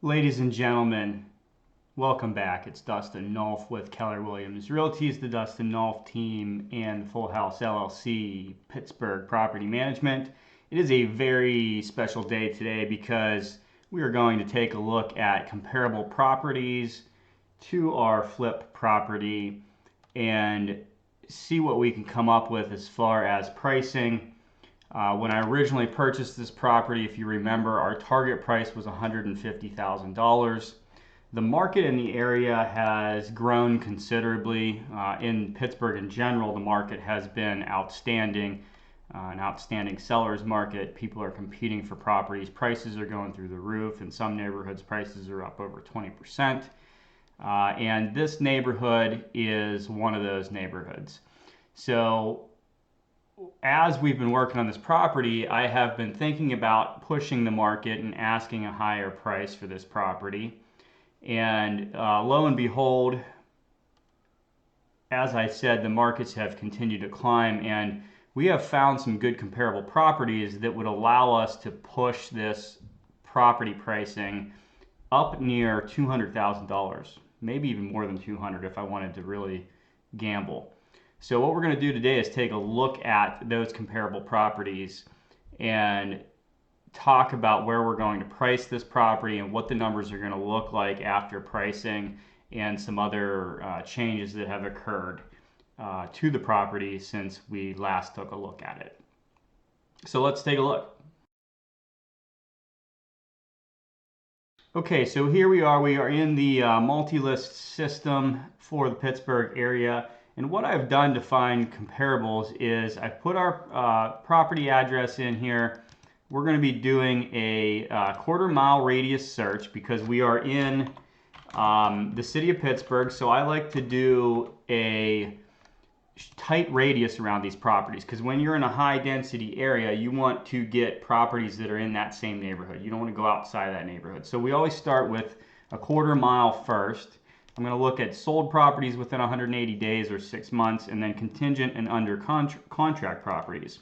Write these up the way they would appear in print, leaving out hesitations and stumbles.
Ladies and gentlemen, welcome back. It's Dustin Nulf with Keller Williams Realty's the Dustin Nulf team and Full House LLC, Pittsburgh Property Management. It is a very special day today because we are going to take a look at comparable properties to our flip property and see what we can come up with as far as pricing. When I originally purchased this property, if you remember, our target price was $150,000. The market in the area has grown considerably. In Pittsburgh in general, the market has been outstanding, an outstanding seller's market. People are competing for properties. Prices are going through the roof. In some neighborhoods, prices are up over 20%. And this neighborhood is one of those neighborhoods. So as we've been working on this property, I have been thinking about pushing the market and asking a higher price for this property. And lo and behold, as I said, the markets have continued to climb, and we have found some good comparable properties that would allow us to push this property pricing up near $200,000, maybe even more than $200,000 if I wanted to really gamble. So what we're going to do today is take a look at those comparable properties and talk about where we're going to price this property and what the numbers are going to look like after pricing and some other changes that have occurred to the property since we last took a look at it. So let's take a look. Okay, so here we are in the multi-list system for the Pittsburgh area. And what I've done to find comparables is I put our property address in here. We're going to be doing a quarter-mile radius search because we are in the city of Pittsburgh. So I like to do a tight radius around these properties because when you're in a high-density area, you want to get properties that are in that same neighborhood. You don't want to go outside of that neighborhood. So we always start with a quarter mile first. I'm going to look at sold properties within 180 days or 6 months, and then contingent and under contract properties.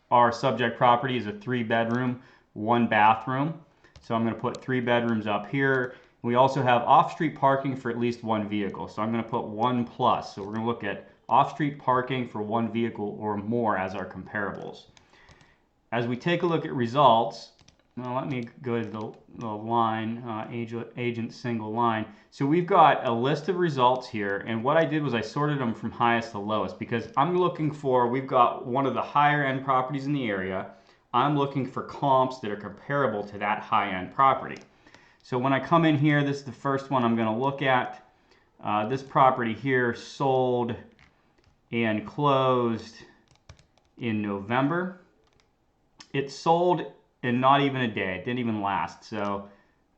Our subject property is a 3-bedroom, 1-bathroom. So I'm going to put 3 bedrooms up here. We also have off-street parking for at least 1 vehicle. So I'm going to put 1+. So we're going to look at off-street parking for 1 vehicle or more as our comparables. As we take a look at results, now let me go to the line, agent single line. So we've got a list of results here, and what I did was I sorted them from highest to lowest because I'm looking for, we've got one of the higher end properties in the area. I'm looking for comps that are comparable to that high end property. So when I come in here, this is the first one I'm going to look at. This property here sold and closed in November. It sold in not even a day. It didn't even last. So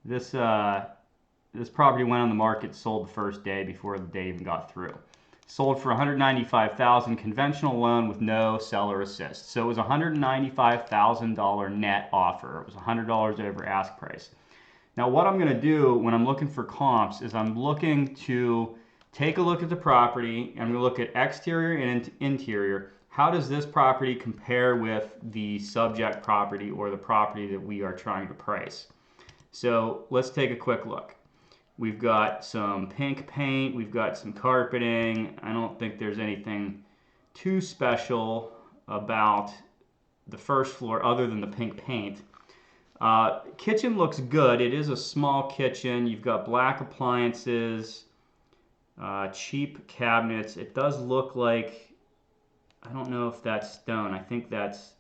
this property went on the market, sold the first day before the day even got through. Sold for $195,000, conventional loan with no seller assist. So it was a $195,000 net offer. It was $100 over ask price. Now what I'm going to do when I'm looking for comps is I'm looking to take a look at the property and I'm going to look at exterior and interior. How does this property compare with the subject property or the property that we are trying to price? So let's take a quick look. We've got some pink paint, we've got some carpeting. I don't think there's anything too special about the first floor other than the pink paint. Kitchen looks good. It is a small kitchen. You've got black appliances, cheap cabinets. It does look like, I don't know if that's stone. I think that's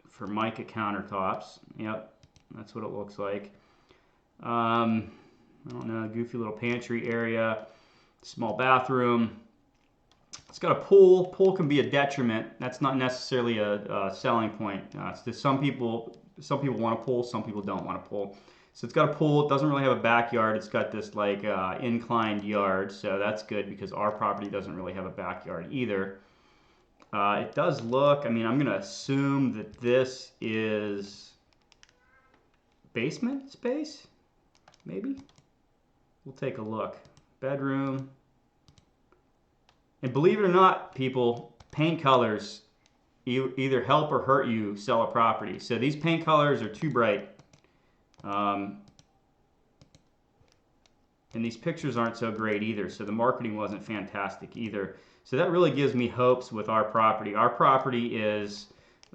Formica countertops. Yep, that's what it looks like. I don't know, goofy little pantry area, small bathroom. It's got a pool. Pool can be a detriment. That's not necessarily a selling point. Some people want a pool, some people don't want a pool. So it's got a pool. It doesn't really have a backyard. It's got this like inclined yard, so that's good because our property doesn't really have a backyard either. It does look, I mean, I'm going to assume that this is basement space, maybe? We'll take a look. Bedroom. And believe it or not, people, paint colors either help or hurt you sell a property. So these paint colors are too bright. And these pictures aren't so great either, so the marketing wasn't fantastic either. So that really gives me hopes with our property. Our property is,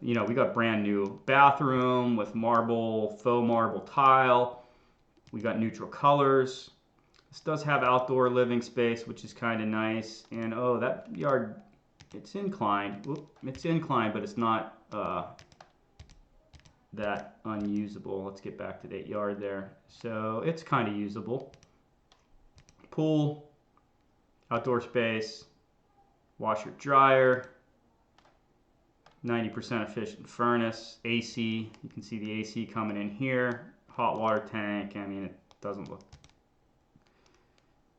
you know, we got brand new bathroom with marble, faux marble tile. We got neutral colors. This does have outdoor living space, which is kind of nice. And oh, that yard, it's inclined. Whoop, it's inclined, but it's not that unusable. Let's get back to that yard there. So it's kind of usable. Pool, outdoor space, washer dryer, 90% efficient furnace, AC. You can see the AC coming in here. Hot water tank. I mean, it doesn't look,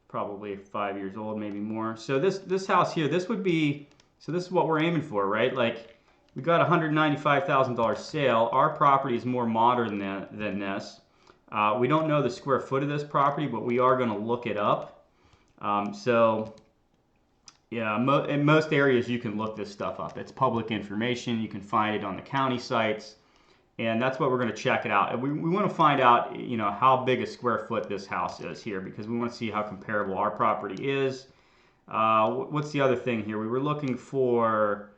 probably 5 years old, maybe more. So this house here, this would be, so this is what we're aiming for, right? Like, we got a $195,000 sale. Our property is more modern than this. We don't know the square foot of this property, but we are going to look it up. So yeah, in most areas you can look this stuff up. It's public information. You can find it on the county sites, and that's what we're going to check it out. And we want to find out, you know, how big a square foot this house is here, because we want to see how comparable our property is. What's the other thing here? We were looking for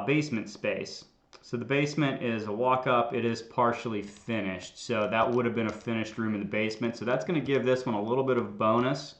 basement space. So the basement is a walk-up. It is partially finished, so that would have been a finished room in the basement. So that's going to give this one a little bit of bonus.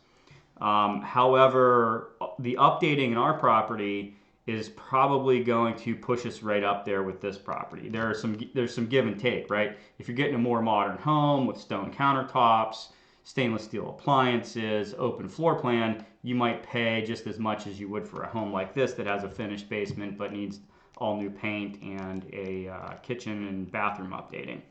However, the updating in our property is probably going to push us right up there with this property. There's some give and take, right? If you're getting a more modern home with stone countertops, stainless steel appliances, open floor plan, you might pay just as much as you would for a home like this that has a finished basement but needs all new paint and a kitchen and bathroom updating.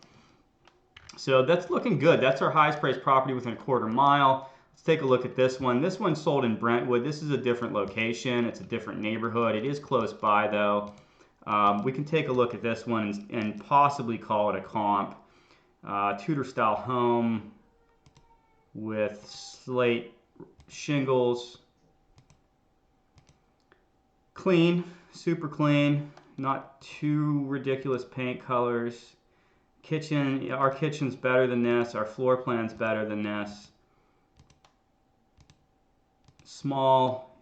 So that's looking good. That's our highest priced property within a quarter mile. Let's take a look at this one. This one sold in Brentwood. This is a different location. It's a different neighborhood. It is close by though. We can take a look at this one and possibly call it a comp. Tudor style home with slate shingles. Clean, super clean, not too ridiculous paint colors. Kitchen, our kitchen's better than this. Our floor plan's better than this. Small,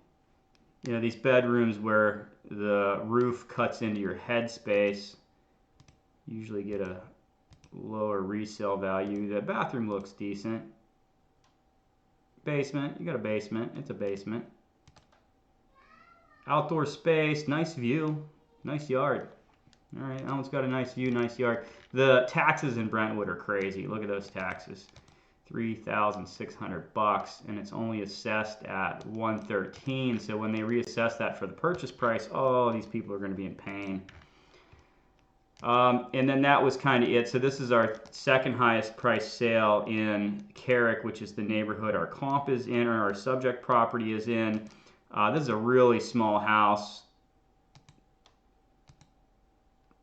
you know, these bedrooms where the roof cuts into your head space usually get a lower resale value. The bathroom looks decent. Basement, you got a basement. It's a basement. Outdoor space, nice view, nice yard. All right, that one's got a nice view, nice yard. The taxes in Brentwood are crazy. Look at those taxes, $3,600, and it's only assessed at $113. So when they reassess that for the purchase price, oh, these people are going to be in pain. And then that was kind of it. So this is our second highest price sale in Carrick, which is the neighborhood our comp is in, or our subject property is in. This is a really small house.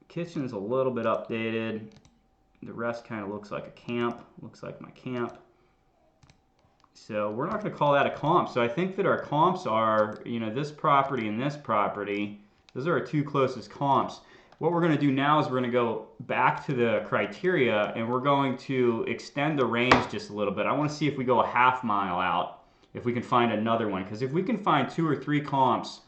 Kitchen's a little bit updated. The rest kind of looks like a camp. Looks like my camp. So we're not going to call that a comp. So I think that our comps are, you know, this property and this property. Those are our two closest comps. What we're going to do now is we're going to go back to the criteria and we're going to extend the range just a little bit. I want to see if we go a half mile out, if we can find another one. Because if we can find 2 or 3 comps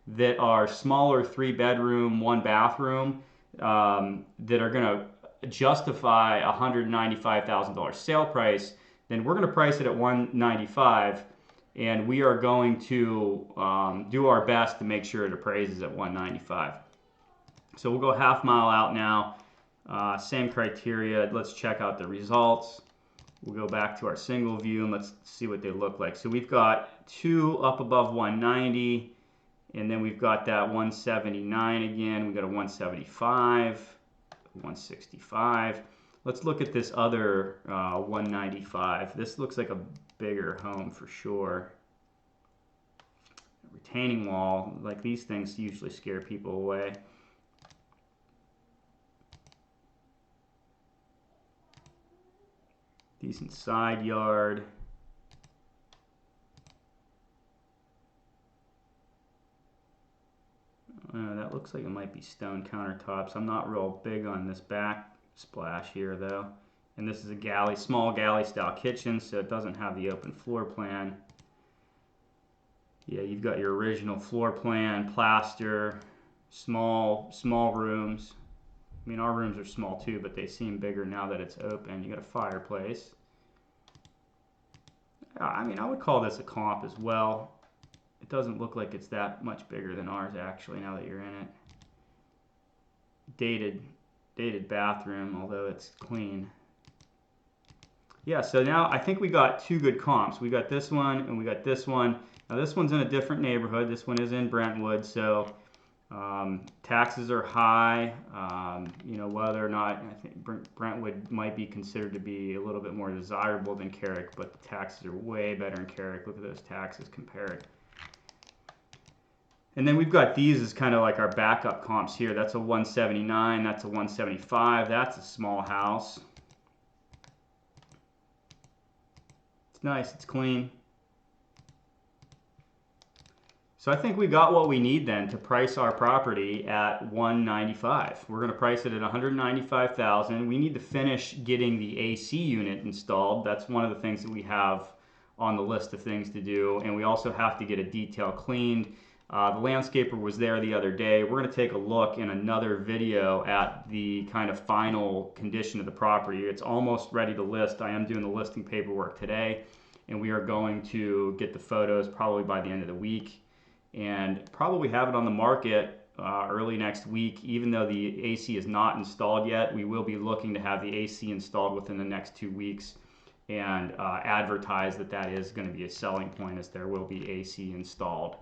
that are smaller, 3-bedroom, 1-bathroom, that are going to justify a $195,000 sale price, then we're going to price it at $195,000, and we are going to do our best to make sure it appraises at $195,000. So we'll go half mile out now. Same criteria. Let's check out the results. We'll go back to our single view and let's see what they look like. So we've got 2 up above 190, and then we've got that 179 again. We've got a 175, 165. Let's look at this other 195. This looks like a bigger home for sure. Retaining wall, like these things usually scare people away. Decent side yard. That looks like it might be stone countertops. I'm not real big on this backsplash here though. And this is a galley, small galley style kitchen, so it doesn't have the open floor plan. Yeah, you've got your original floor plan, plaster, small rooms. I mean, our rooms are small too, but they seem bigger now that it's open. You got a fireplace. I mean, I would call this a comp as well. It doesn't look like it's that much bigger than ours actually now that you're in it. Dated bathroom, although it's clean. Yeah, so now I think we got two good comps. We got this one and we got this one. Now this one's in a different neighborhood. This one is in Brentwood, so taxes are high. You know, whether or not, I think Brentwood might be considered to be a little bit more desirable than Carrick, but the taxes are way better in Carrick. Look at those taxes compared. And then we've got these as kind of like our backup comps here. That's a 179, that's a 175, that's a small house. It's nice, it's clean. So I think we got what we need then to price our property at 195. We're going to price it at 195,000. We need to finish getting the AC unit installed. That's one of the things that we have on the list of things to do. And we also have to get a detail cleaned. The landscaper was there the other day. We're going to take a look in another video at the kind of final condition of the property. It's almost ready to list. I am doing the listing paperwork today, and we are going to get the photos probably by the end of the week and probably have it on the market early next week. Even though the AC is not installed yet, we will be looking to have the AC installed within the next 2 weeks and advertise that that is going to be a selling point, as there will be AC installed.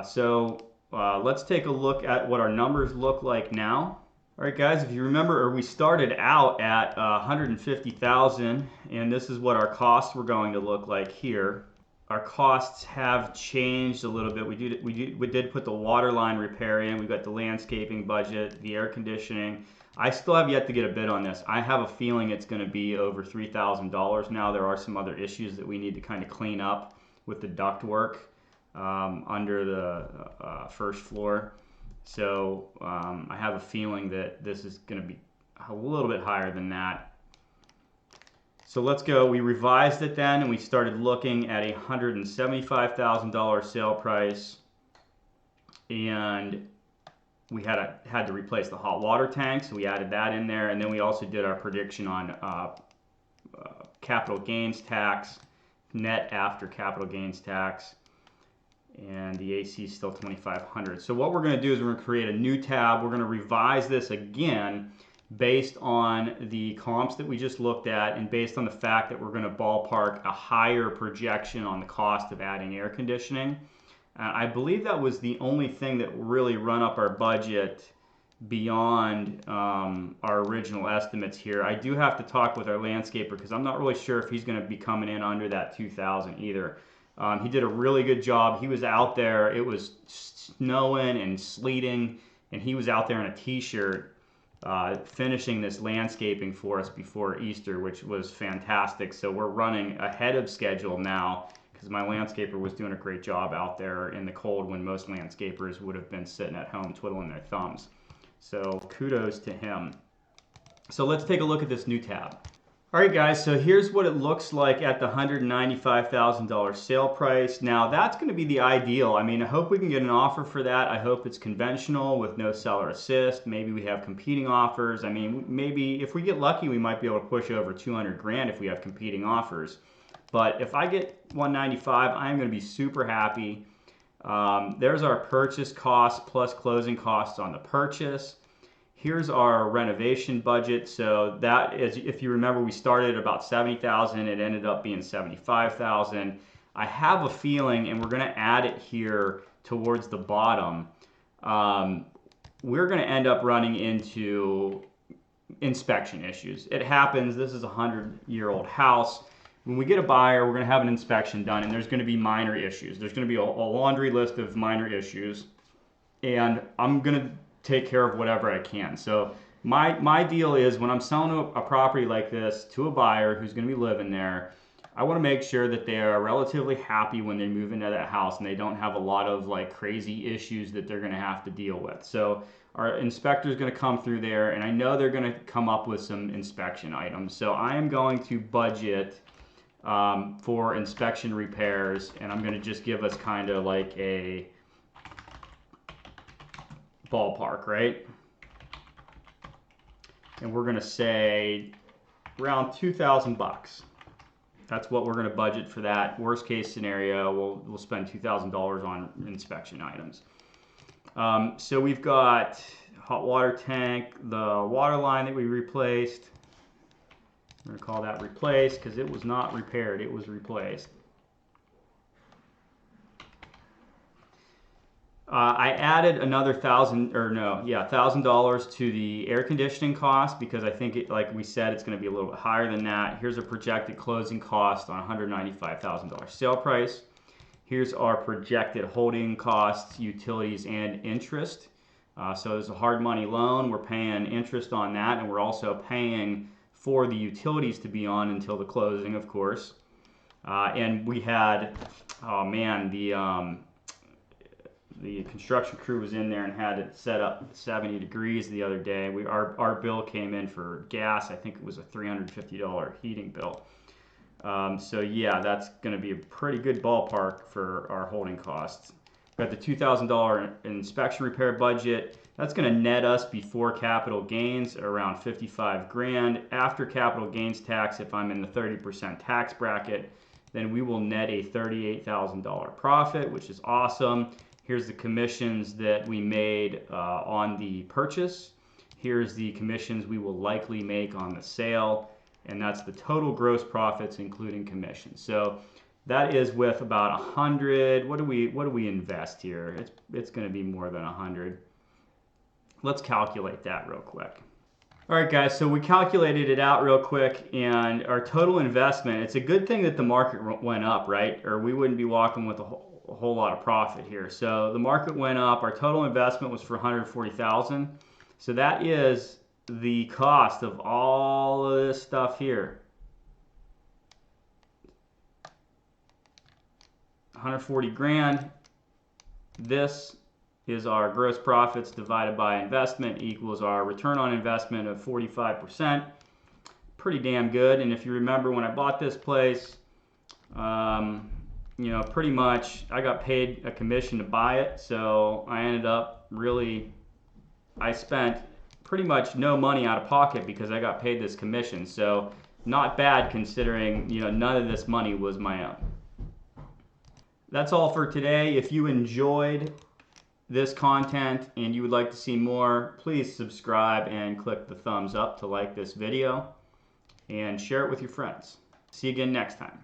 So let's take a look at what our numbers look like now. All right, guys, if you remember, we started out at 150,000, and this is what our costs were going to look like here. Our costs have changed a little bit. We did put the water line repair in. We've got the landscaping budget, the air conditioning. I still have yet to get a bid on this. I have a feeling it's going to be over $3,000 now. There are some other issues that we need to kind of clean up with the ductwork under the first floor. So I have a feeling that this is going to be a little bit higher than that. So let's go. We revised it then, and we started looking at a $175,000 sale price, and we had to replace the hot water tank, so we added that in there, and then we also did our prediction on capital gains tax, net after capital gains tax. And the AC is still 2,500. So what we're going to do is we're going to create a new tab. We're going to revise this again based on the comps that we just looked at, and based on the fact that we're going to ballpark a higher projection on the cost of adding air conditioning. I believe that was the only thing that really run up our budget beyond our original estimates here. I do have to talk with our landscaper because I'm not really sure if he's going to be coming in under that 2,000 either. He did a really good job. He was out there. It was snowing and sleeting, and he was out there in a t-shirt finishing this landscaping for us before Easter, which was fantastic. So we're running ahead of schedule now because my landscaper was doing a great job out there in the cold when most landscapers would have been sitting at home twiddling their thumbs. So kudos to him. So let's take a look at this new tab. All right, guys, so here's what it looks like at the $195,000 sale price. Now, that's going to be the ideal. I mean, I hope we can get an offer for that. I hope it's conventional with no seller assist. Maybe we have competing offers. I mean, maybe if we get lucky, we might be able to push over 200 grand if we have competing offers. But if I get 195, I'm going to be super happy. There's our purchase cost plus closing costs on the purchase. Here's our renovation budget. So that is, if you remember, we started at about 70,000. It ended up being 75,000. I have a feeling, and we're going to add it here towards the bottom, we're going to end up running into inspection issues. It happens. This is a 100-year-old house. When we get a buyer, we're going to have an inspection done, and there's going to be minor issues. There's going to be a laundry list of minor issues, and I'm going to take care of whatever I can. So my deal is, when I'm selling a property like this to a buyer who's going to be living there, I want to make sure that they are relatively happy when they move into that house and they don't have a lot of like crazy issues that they're going to have to deal with. So our inspector is going to come through there, and I know they're going to come up with some inspection items. So I am going to budget for inspection repairs, and I'm going to just give us kind of like a ballpark, right? And we're going to say around 2,000 bucks. That's what we're going to budget for that. Worst case scenario, we'll spend $2,000 on inspection items. So we've got hot water tank, the water line that we replaced. We're going to call that replaced because it was not repaired, it was replaced. I added another $1,000 to the air conditioning cost because I think it, like we said, it's going to be a little bit higher than that. Here's a projected closing cost on $195,000 sale price. Here's our projected holding costs, utilities, and interest. So there's a hard money loan. We're paying interest on that, and we're also paying for the utilities to be on until the closing, of course. And we had, oh man, the construction crew was in there and had it set up 70 degrees the other day. Our bill came in for gas. I think it was a $350 heating bill. So yeah, that's going to be a pretty good ballpark for our holding costs. We've got the $2,000 inspection repair budget. That's going to net us before capital gains around 55 grand. After capital gains tax, if I'm in the 30% tax bracket, then we will net a $38,000 profit, which is awesome. Here's the commissions that we made on the purchase. Here's the commissions we will likely make on the sale. And that's the total gross profits including commissions. So that is with about 100. What do we invest here? It's going to be more than 100. Let's calculate that real quick. All right, guys, so we calculated it out real quick, and our total investment, it's a good thing that the market went up, right? Or we wouldn't be walking with a whole lot of profit here. So the market went up. Our total investment was for $140,000. So that is the cost of all of this stuff here. 140 grand. This is our gross profits divided by investment equals our return on investment of 45%. Pretty damn good. And if you remember when I bought this place, you know, pretty much I got paid a commission to buy it. So I ended up I spent pretty much no money out of pocket because I got paid this commission. So not bad considering, you know, none of this money was my own. That's all for today. If you enjoyed this content and you would like to see more, please subscribe and click the thumbs up to like this video and share it with your friends. See you again next time.